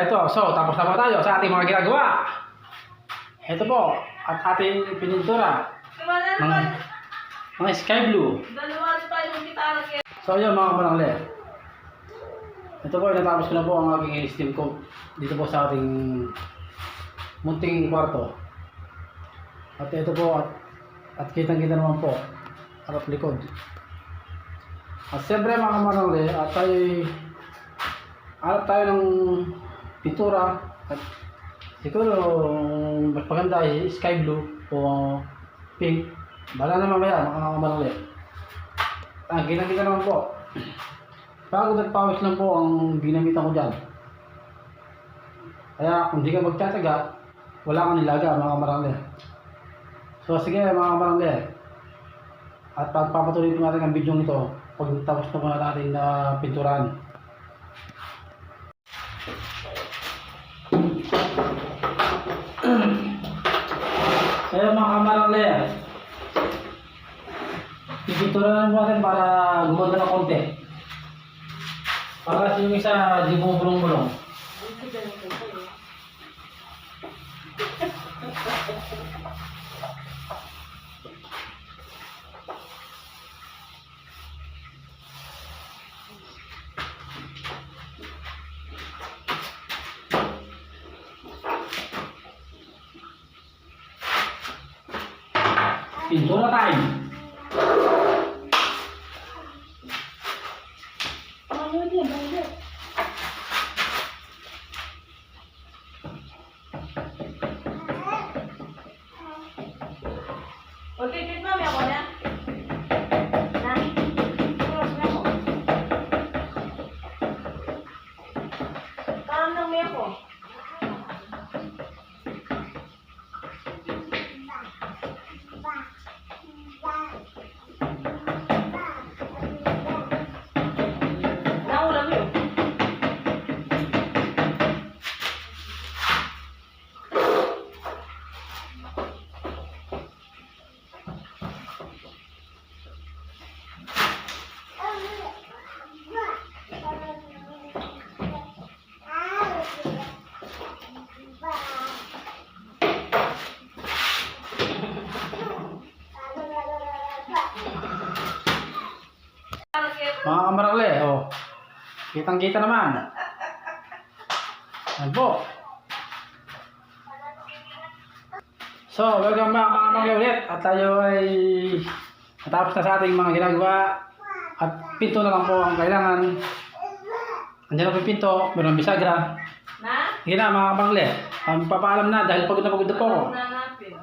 ito. So, tapos na ba tayo sa ating mga ginagawa? Ito po, at ating pinintura. Mga sky blue. So, yun mga kabarangay. Ito po, natapos ko na po ang aking steam coat dito po sa ating munting kwarto. At ito po, at kitang-kita naman po, harap likod. At siyempre mga kabarangay, at harap tayo ng pintura. At siguro, mas maganda ay sky blue o pink. Bala na mamaya, mga kabarangay. Kitang-kita naman po. Pagod at pawis lang po ang ginamitan ko dyan. Kaya kung di ka magtataga, wala kang nilaga mga kabarangay. So sige mga kabarangay. At pagpapatuloy po natin ang video nito pag tapos na po natin na pinturan. Kaya mga kabarangay, pipinturahan mo natin para gumanda ng konti. Para yung isa di bumulong-bulong. Pintura time. Okay, wait mami ako na. Nani? Cross na ako. Karam lang may ako. Naulam yun. Mga kamarangay, oh. Kitang-kita naman. Yan po. So, welcome back mga kamarangay ulit. At tayo ay natapos na sa ating mga ginagawa. At pinto na lang po ang kailangan. Andiyan na po yung pinto, meron ng bisagra. Na? Sige na mga kamarangay. Papaalam na dahil pagod na po ako. Hanapin.